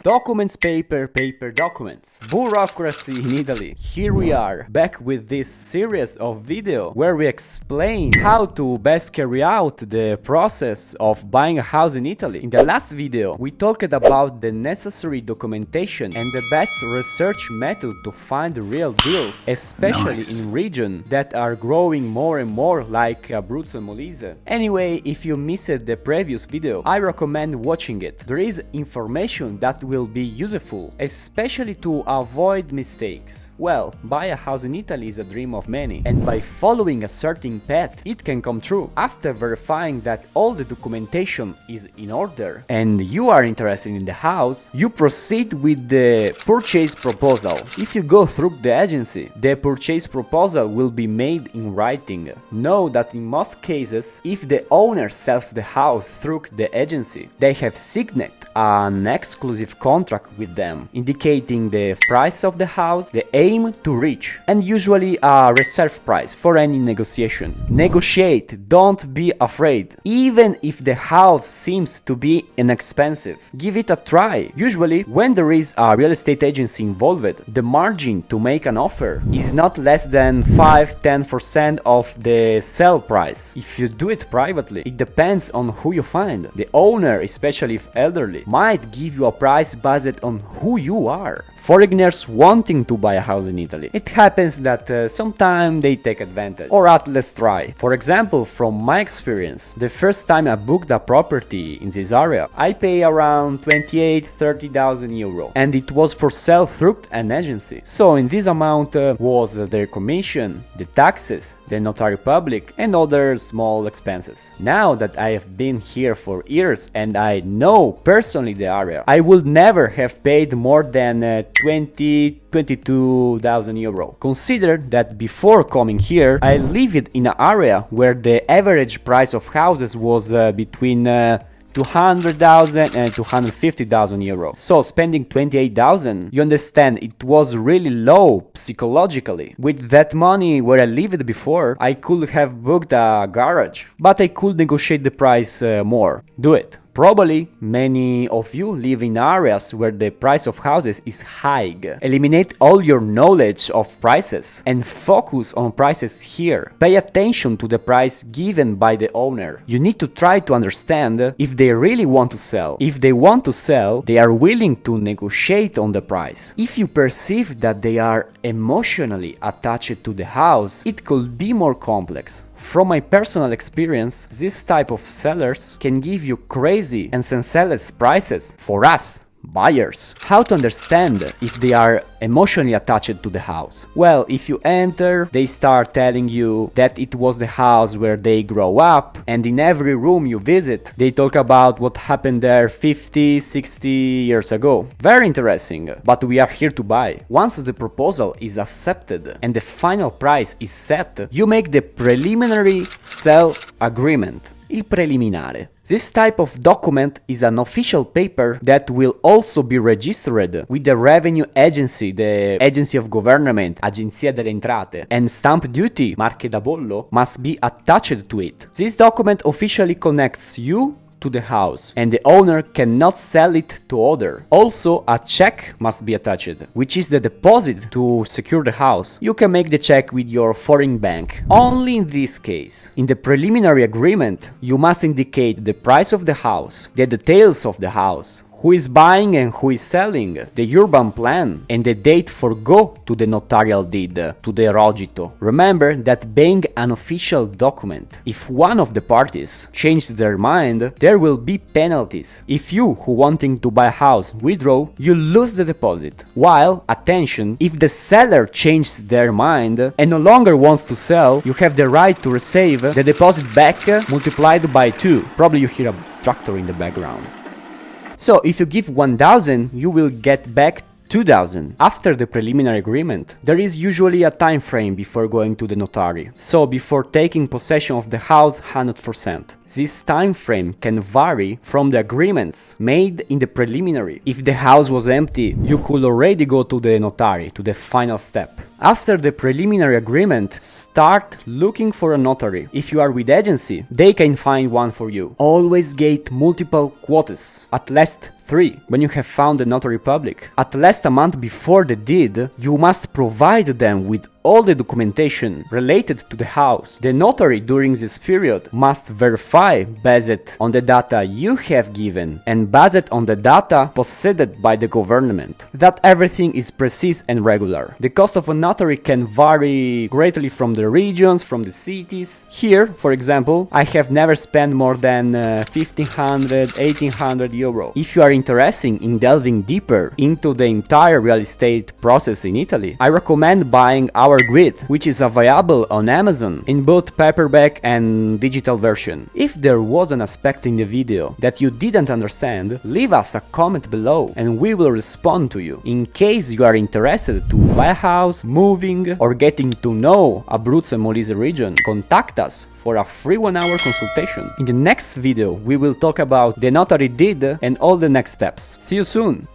Documents, paper, paper, documents. Bureaucracy in Italy. Here we are, back with this series of video where we explain how to best carry out the process of buying a house in Italy. In the last video, we talked about the necessary documentation and the best research method to find real deals, especially in regions that are growing more and more like Abruzzo and Molise. Anyway, if you missed the previous video, I recommend watching it. There is information that will be useful, especially to avoid mistakes. Well, buy a house in Italy is a dream of many, and by following a certain path, it can come true. After verifying that all the documentation is in order and you are interested in the house, you proceed with the purchase proposal. If you go through the agency, the purchase proposal will be made in writing. Know that in most cases, if the owner sells the house through the agency, they have signed an exclusive contract with them, indicating the price of the house, the aim to reach, and usually a reserve price for any negotiation. Negotiate, don't be afraid. Even if the house seems to be inexpensive, give it a try. Usually, when there is a real estate agency involved, the margin to make an offer is not less than 5-10% of the sell price. If you do it privately, it depends on who you find. The owner, especially if elderly, might give you a price based on who you are. Foreigners wanting to buy a house in Italy. It happens that sometimes they take advantage, or at least try. For example, from my experience, the first time I booked a property in this area, I pay around 28-30,000 euro, and it was for sale through an agency. So in this amount was their commission, the taxes, the notary public, and other small expenses. Now that I have been here for years and I know personally the area, I would never have paid more than 22,000 euro. Consider that before coming here, I lived in an area where the average price of houses was between 200,000 and 250,000 euro. So spending 28,000, you understand, it was really low psychologically. With that money where I lived before, I could have booked a garage, but I could negotiate the price more. Do it. Probably many of you live in areas where the price of houses is high. Eliminate all your knowledge of prices and focus on prices here. Pay attention to the price given by the owner. You need to try to understand if they really want to sell. If they want to sell, they are willing to negotiate on the price. If you perceive that they are emotionally attached to the house, it could be more complex. From my personal experience, this type of sellers can give you crazy and senseless prices for us, buyers. How to understand if they are emotionally attached to the house? Well, if you enter, they start telling you that it was the house where they grow up, and in every room you visit, they talk about what happened there 50, 60 years ago. Very interesting, but we are here to buy. Once the proposal is accepted and the final price is set, you make the preliminary sale agreement. Il preliminare. This type of document is an official paper that will also be registered with the revenue agency, the agency of government, Agenzia delle Entrate, and stamp duty, marche da bollo, must be attached to it. This document officially connects you to the house, and the owner cannot sell it to other. Also, a check must be attached, which is the deposit to secure the house. You can make the check with your foreign bank. Only in this case. In the preliminary agreement, you must indicate the price of the house, the details of the house, who is buying and who is selling, the urban plan, and the date for go to the notarial deed, to the rogito. Remember that being an official document, if one of the parties changes their mind, there will be penalties. If you, who wanting to buy a house, withdraw, you lose the deposit. While, attention, if the seller changes their mind and no longer wants to sell, you have the right to receive the deposit back multiplied by 2. Probably you hear a tractor in the background. So if you give 1,000, you will get back 2,000. After the preliminary agreement, there is usually a time frame before going to the notary. So before taking possession of the house 100%. This time frame can vary from the agreements made in the preliminary. If the house was empty, you could already go to the notary, to the final step. After the preliminary agreement, start looking for a notary. If you are with agency, they can find one for you. Always get multiple quotas, at least 3. When you have found the notary public, at least a month before the deed, you must provide them with all the documentation related to the house. The notary during this period must verify based on the data you have given and based on the data possessed by the government that everything is precise and regular. The cost of a notary can vary greatly from the regions, from the cities. Here, for example, I have never spent more than 1500, 1800 euro. If you are interested in delving deeper into the entire real estate process in Italy, I recommend buying our grid, which is available on Amazon in both paperback and digital version. If there was an aspect in the video that you didn't understand, leave us a comment below and we will respond to you. In case you are interested to buy a house, moving, or getting to know Abruzzo and Molise region, contact us for a free 1-hour consultation. In the next video we will talk about the notary deed and all the next steps. See you soon!